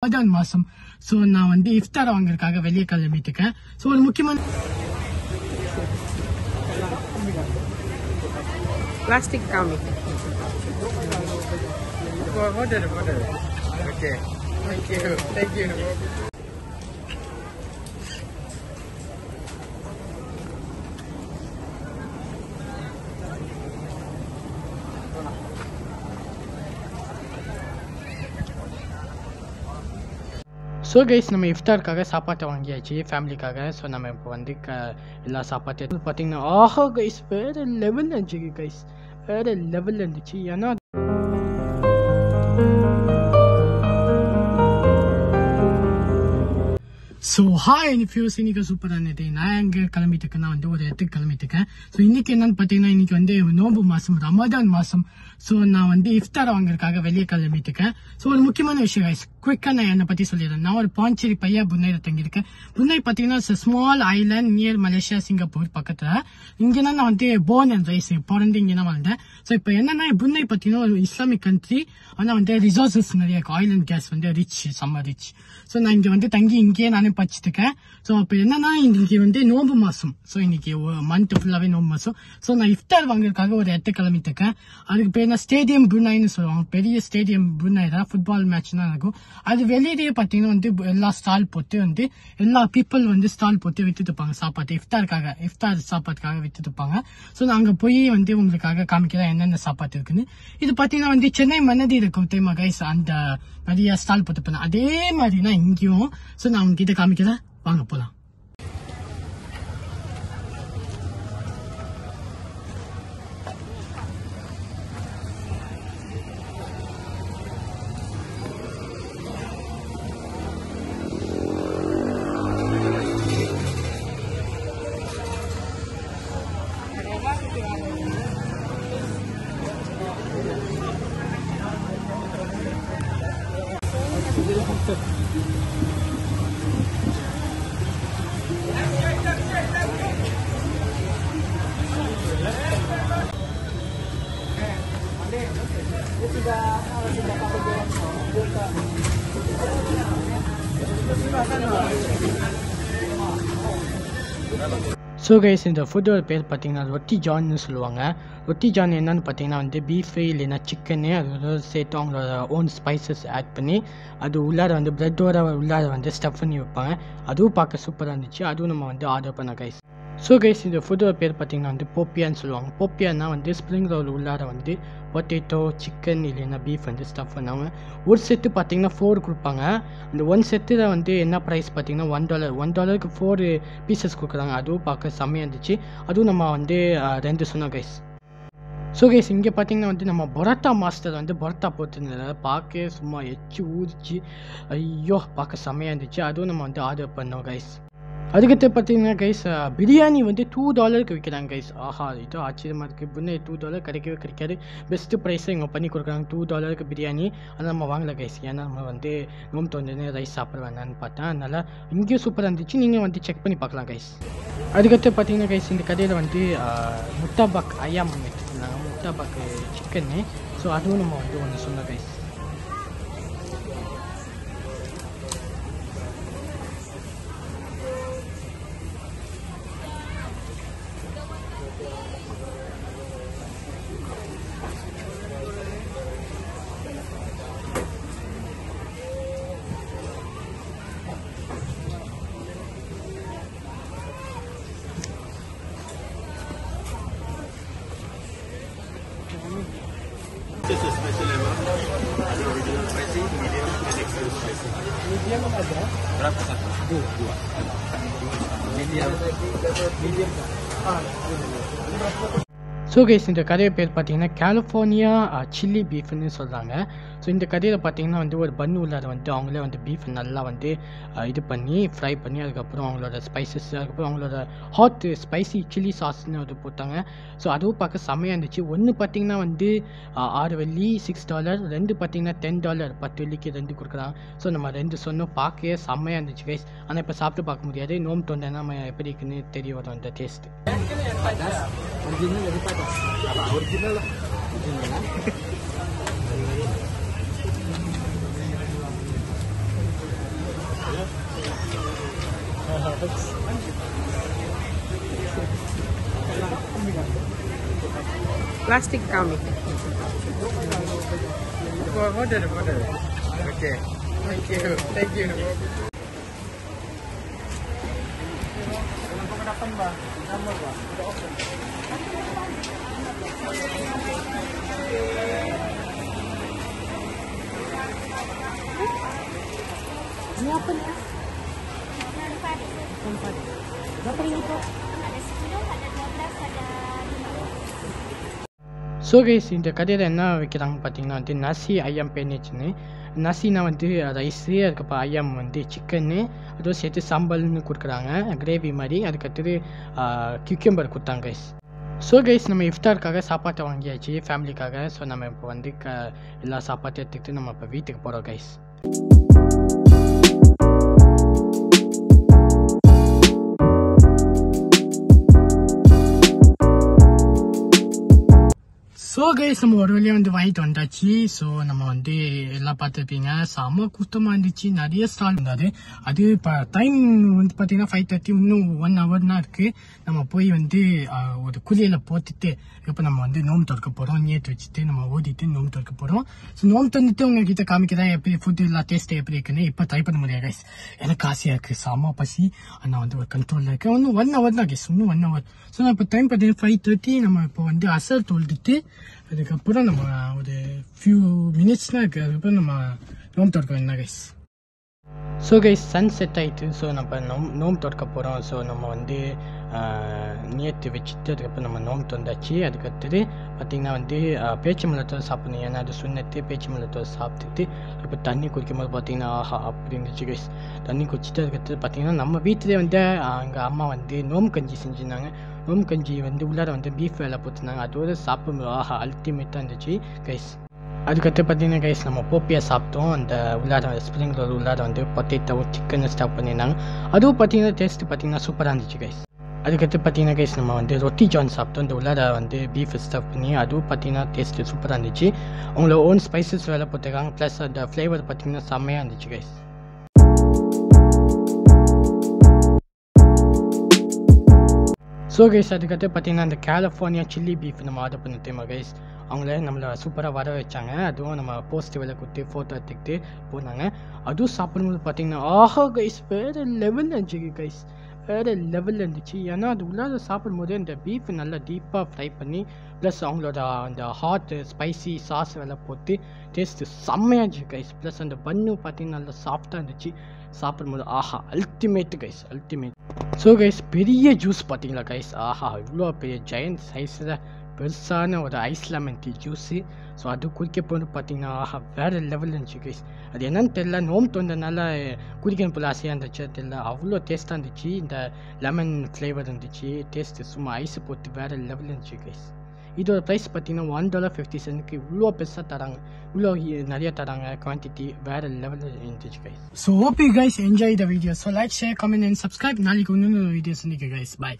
ரமதான் மாசம். சோ நான் வந்து இஃப்தார் வாங்குறதுக்காக வெளியே கிளம்பிட்டு இருக்கேன். சோ ஒரு முக்கியமான பிளாஸ்டிக் காமி. Okay thank you. ஸோ கைஸ் நம்ம இஃப்தாருக்காக சாப்பாட்டை வாங்கியாச்சு ஃபேமிலிக்காக. ஸோ நம்ம இப்போ வந்து எல்லா சாப்பாட்டையும் பார்த்தீங்கன்னா ஆஹா கைஸ் வேறு லெவலில் இருந்துச்சு கைஸ், வேறு லெவலில் இருந்துச்சு. ஏன்னா ஸோ ஹாய் ஃபியூஸ், இன்னைக்கு சூப்பரான டே. நான் எங்கே கிளம்பிட்டு இருக்கேன்னா வந்து ஒரு இடத்துக்கு கிளம்பிட்டு இருக்கேன். ஸோ இன்னைக்கு என்னன்னு பார்த்தீங்கன்னா இன்னைக்கு வந்து நோம்பு மாதம், ரமதான் மாதம். ஸோ நான் வந்து இஃப்தார் வாங்குறதுக்காக வெளியே கிளம்பிட்டு இருக்கேன். ஸோ ஒரு முக்கியமான விஷயம் கைஸ், குயிக்காக நான் என்னை பற்றி சொல்லிடுறேன். நான் ஒரு பாண்டிச்சேரி பையன் புன்னையில் தங்கியிருக்கேன். புன்னை பார்த்தீங்கன்னா small island near Malaysia Singapore பக்கத்தில். இங்கேனா நான் வந்து போர்ன் அண்ட் ரைஸ் பிறந்து இங்கே தான் வளர்ந்தேன். ஸோ இப்போ என்னன்னா புன்னை பார்த்தீங்கன்னா ஒரு இஸ்லாமிக் கண்ட்ரி. ஆனால் வந்து ரிசோர்சஸ் நிறைய இருக்கும். ஆயில் அண்ட் கேஸ் வந்து ரிச், செம்ம ரிச். ஸோ நான் இங்கே வந்து தங்கி இங்கேயே நானே படிச்சுட்டு இருக்கேன். ஸோ அப்போ என்னன்னா இன்னைக்கு வந்து நோம்பு மாதம். ஸோ இன்னைக்கு மந்த் ஃபுல்லாகவே நோம்பு மாதம். ஸோ நான் இஃப்தார் வாங்குறதுக்காக ஒரு இடத்துக்கு கிளம்பிட்டு இருக்கேன். அதுக்கு பேர் நான் ஸ்டேடியம் புருனாய்னு சொல்லுவாங்க. பெரிய ஸ்டேடியம் புருனாய் தான், ஃபுட்பால் மேட்ச் தான் இருக்கும். அது வெளியிலேயே பார்த்தீங்கன்னா வந்து எல்லா ஸ்டால் போட்டு வந்து எல்லா பீப்புள் வந்து ஸ்டால் போட்டு வித்துட்டு இருப்பாங்க சாப்பாட்டு. இஃப்தார் சாப்பாட்டுக்காக வித்துட்டு இருப்பாங்க. ஸோ நான் அங்கே போய் வந்து உங்களுக்காக காமிக்கிறேன் என்னென்ன சாப்பாட்டு இருக்குன்னு. இது பார்த்தீங்கன்னா வந்து சென்னை மன்னதி இருக்கும் தெரியுமா கைஸ், அந்த நிறைய ஸ்டால் போட்டு போனேன். அதே மாதிரி தான் இங்கேயும். ஸோ நான் உங்ககிட்ட காமிக்கிறேன், வாங்க போலாம். ஸோ கைஸ் இந்த ஃபுட்டோட பேர் பார்த்தீங்கன்னா ரொட்டி ஜான்னு சொல்லுவாங்க. ரொட்டி ஜான் என்னன்னு பார்த்தீங்கன்னா வந்து பீஃபு இல்லைன்னா சிக்கனு அதோட சேர்த்து அவங்களோட ஓன் ஸ்பைசஸ் ஆட் பண்ணி அது உள்ளார வந்து ப்ரெட்டோட உள்ளார வந்து ஸ்டஃப் பண்ணி வைப்பாங்க. அதுவும் பார்க்க சூப்பராக இருந்துச்சு. அதுவும் நம்ம வந்து ஆர்டர் பண்ண கைஸ். ஸோ கைஸ் இந்த ஃபுட்டோட பேர் பார்த்தீங்கன்னா வந்து போப்பியான்னு சொல்லுவாங்க. போப்பியான்னா வந்து ஸ்ப்ரிங் ரோல் உள்ளார வந்து பொட்டேட்டோ, சிக்கன் இல்லைன்னா பீஃப் வந்து ஸ்டஃப் பண்ணுவாங்க. ஒரு செட்டு பார்த்தீங்கன்னா 4 கொடுப்பாங்க. அந்த 1 செட்டில் வந்து என்ன ப்ரைஸ் பார்த்தீங்கன்னா $1 4 பீசஸ் கொடுக்குறாங்க. அதுவும் பார்க்க செம்மையாக இருந்துச்சு. அதுவும் நம்ம வந்து 2 சொன்னோம் கைஸ். ஸோ கைஸ் இங்கே பார்த்தீங்கன்னா வந்து நம்ம பரோட்டா மாஸ்டர் வந்து பரோட்டா போட்டுருந்தது பார்க்க சும்மா எச்சு ஊதிச்சு. ஐயோ பார்க்க செம்மையாக இருந்துச்சு. அதுவும் நம்ம வந்து ஆர்டர் பண்ணோம் கைஸ். அதுக்கடுத்து பார்த்தீங்கன்னா கைஸ் பிரியாணி வந்து $2 விற்கிறாங்க கைஸ். ஆஹா இது ஆச்சரியமாக இருக்குது. புண்ணே $2 கிடைக்கவே கிடைக்காது. பெஸ்ட்டு ப்ரைஸை இவங்க பண்ணி கொடுக்குறாங்க $2 பிரியாணி. ஆனால் நம்ம வாங்கலை கைஸ், ஏன்னா நம்ம வந்து நோம்பு தோணுன்னு ரைஸ் சாப்பிட வேணான்னு பார்த்தேன். அதனால் இங்கேயும் சூப்பராக இருந்துச்சு. நீங்கள் வந்து செக் பண்ணி பார்க்கலாம் கைஸ். அதுக்கடுத்து பார்த்தீங்கன்னா கைஸ் இந்த கடையில் வந்து முட்டாபாக் ஐயாம் எடுத்துருந்தாங்க, முட்டாபாக் சிக்கன்னு. ஸோ அதுவும் நம்ம வந்து ஒன்று சொன்னோம் guys. This is special level. Ada original spicy, medium, and extra spicy. Medium ada? Berapa satu? Dua. Medium. So guys இந்த கடையை பேர் பார்த்தீங்கன்னா கலிஃபோர்னியா சில்லி பீஃப்னு சொல்கிறாங்க. ஸோ இந்த கடையில் பார்த்தீங்கன்னா வந்து ஒரு பன்னு உள்ளார வந்து அவங்களே வந்து பீஃப் நல்லா வந்து இது பண்ணி ஃப்ரை பண்ணி அதுக்கப்புறம் அவங்களோட ஸ்பைசஸ் அதுக்கப்புறம் அவங்களோட ஹாட் ஸ்பைசி சில்லி சாஸ்ன்னு அது போட்டாங்க. ஸோ அதுவும் பார்க்க செம்மையாக இருந்துச்சு. ஒன்று பார்த்தீங்கன்னா வந்து $6 $6, 2 பார்த்தீங்கன்னா $10 $10 2 கொடுக்குறாங்க. ஸோ நம்ம 2 சொன்னோம். பார்க்கவே செம்மையாக இருந்துச்சு கைஸ். ஆனால் இப்போ சாப்பிட்டு பார்க்க முடியாது. நோம்பு தொண்டை நம்ம எப்படி இருக்குன்னு தெரிய வரும் அந்த taste. Original dari pada. Apa original lah? Original lah. Plastic kami. Order. Okay. Thank you. Ini apa nih? Berapa ini po? Ada 10, ada 12, ada 5. So guys இந்த கடையில் என்ன வைக்கிறாங்க பார்த்தீங்கன்னா வந்து நசி ஐயம் பேனேஜ்னு நசினா வந்து ரைஸு அதுக்கப்புறம் ஐயம் வந்து சிக்கன்னு அதுவும் சேர்த்து சாம்பல்னு கொடுக்குறாங்க கிரேவி மாதிரி அதுக்கடுத்தது கியூக்கம்பர் கொடுத்தாங்க கைஸ் ஸோ கைஸ் நம்ம இஃப்தாருக்காக சாப்பாட்டை வாங்கியாச்சு ஃபேமிலிக்காக ஸோ நம்ம இப்போ வந்து எல்லா சாப்பாட்டையும் எடுத்துக்கிட்டு நம்ம இப்போ வீட்டுக்கு போகிறோம் கைஸ் ஸோ கைஸ் நம்ம ஒரு வழியாக வந்து வாங்கிட்டு வந்தாச்சு ஸோ நம்ம வந்து எல்லாம் பார்த்துருப்பீங்க செம கூட்டமாக இருந்துச்சு நிறைய ஸ்டால் இருந்தாது அது இப்போ டைம் வந்து பார்த்தீங்கன்னா 5:30 இன்னும் 1 hour தான் இருக்குது நம்ம போய் வந்து ஒரு குளியலை போட்டுட்டு இப்போ நம்ம வந்து நோம்பு திறக்க போகிறோம் நேற்று வச்சுட்டு நம்ம ஓடிட்டு நோம்பு திறக்க போகிறோம் ஸோ நோம்பு திறந்துட்டு உங்ககிட்ட காமிக்கிறேன் எப்படி ஃபுட்டு எல்லாம் டேஸ்ட்டு எப்படி இருக்குன்னு இப்போ ட்ரை பண்ண முடியாது கைஸ் எனக்கு ஆசையாக இருக்குது செம பசி ஆனால் வந்து ஒரு கண்ட்ரோலில் இருக்குது இன்னும் 1 hour தான் கைஸ் இன்னும் 1 hour ஸோ நான் இப்போ டைம் பார்த்தீங்கன்னா 5:30 நம்ம இப்போ வந்து அசர் தொழுதுட்டு அதுக்கப்புறம் நம்ம ஒரு ஃபியூ மினிட்ஸ்லாம் இருக்குது அதுக்கப்புறம் நம்ம நோம்பு திறக்க வேண்டாம் guys so guys sun set ஆகிட்டு ஸோ நம்ம நோம்பு திறக்க போகிறோம் ஸோ நம்ம வந்து நேற்று வச்சுட்டு அதுக்கப்புறம் நம்ம நோம்பு திறந்தாச்சு அதுக்கடுத்தது பார்த்திங்கன்னா வந்து பேச்சம்பழத்தோடு சாப்பிடணும் ஏன்னா அது சுண்ணத்து பேச்சம்பழத்தோடு சாப்பிட்டுட்டு இப்போ தண்ணி குடிக்கும்போது பார்த்திங்கன்னா ஆஹா அப்படி இருந்துச்சு கைஸ் தண்ணி குடிச்சிட்டு அதுக்கடுத்தது பார்த்திங்கன்னா நம்ம வீட்டிலே வந்து எங்கள் அம்மா வந்து நோம்பு கஞ்சி செஞ்சுருந்தாங்க நோம்பு கஞ்சி வந்து உள்ளார வந்து பீஃப் வேலை போட்டுருந்தாங்க அதோட சாப்பிடும்போது ஆஹா அல்டிமேட்டாக இருந்துச்சு கைஸ் அதுக்கடுத்து பார்த்தீங்கன்னா கைஸ் நம்ம போப்பியாக சாப்பிட்டோம் அந்த உள்ளார ஸ்ப்ரிங் ரோல் உள்ளார வந்து பொட்டேட்டோவும் சிக்கன் ஸ்டஃப் பண்ணியிருந்தாங்க அதுவும் பார்த்தீங்கன்னா டேஸ்ட்டு பார்த்தீங்கன்னா சூப்பராக இருந்துச்சு கைஸ் அதுக்கடுத்து பார்த்தீங்கன்னா கைஸ் நம்ம வந்து ரொட்டி ஜான் சாப்பிட்டோம் இந்த உள்ளார வந்து பீஃப் ஸ்டஃப் பண்ணி அதுவும் பார்த்தீங்கன்னா டேஸ்ட்டு சூப்பராக இருந்துச்சு அவங்களோட ஓன் ஸ்பைசஸ் வேலை போட்டிருக்காங்க ப்ளஸ் அந்த ஃப்ளேவர் பார்த்தீங்கன்னா செம்மையாக இருந்துச்சு கைஸ் ஸோ கைஸ் அதுக்கடுத்து பார்த்தீங்கன்னா அந்த கலிஃபோர்னியா சில்லி பீஃப் நம்ம ஆர்டர் பண்ணி தெரியுமா கைஸ் அவங்களே நம்மளை சூப்பராக வர வச்சாங்க அதுவும் நம்ம போஸ்ட் வேலை கொடுத்து ஃபோட்டோ எடுத்துக்கிட்டு போனாங்க அதுவும் சாப்பிடும்போது பார்த்தீங்கன்னா ஆஹா கைஸ் வேறு லெவலில் இருந்துச்சு கைஸ் வேறு லெவலில் இருந்துச்சு ஏன்னா அது உள்ளார சாப்பிடும்போது அந்த பீஃப் நல்லா டீப்பாக ஃப்ரை பண்ணி ப்ளஸ் அவங்களோட அந்த ஹாட் ஸ்பைசி சாஸ் வேலை போட்டு டேஸ்ட்டு செம்மையாக இருந்துச்சு கைஸ் ப்ளஸ் அந்த பன்னு பார்த்தீங்கன்னா நல்லா சாஃப்டாக இருந்துச்சு சாப்பிடும்போது ஆஹா ultimate guys ultimate so guys பெரிய ஜூஸ் பார்த்தீங்களா கைஸ் ஆஹா இவ்வளோ பெரிய ஜெயண்ட் சைஸில் பெருசான ஒரு ice lemon tea juice so அது குடிக்க போது பார்த்தீங்கன்னா ஆஹா வேறு லெவலில் இருந்துச்சு கைஸ் அது என்னன்னு தெரில நோம்பு தோன்றதுனால குடிக்கணும் போல் ஆசையாக இருந்துச்சு தெரில அவ்வளோ டேஸ்ட்டாக இருந்துச்சு இந்த லெமன் ஃப்ளேவர் இருந்துச்சு டேஸ்ட்டு சும்மா ஐஸ் போட்டு வேறு லெவலில் இருந்துச்சு கைஸ் இதோட ப்ரைஸ் பார்த்தீங்கன்னா $1.50 இவ்வளோ பெருசாக தராங்க இவ்வளோ நிறைய தராங்க குவான்டிட்டி வேறு லெவலில் இருந்துச்சு கைஸ் ஸோ ஓபி guys enjoy the video so like share comment and subscribe நாளைக்கு இன்னொரு வீடியோ சந்திக்க கைஸ் பாய்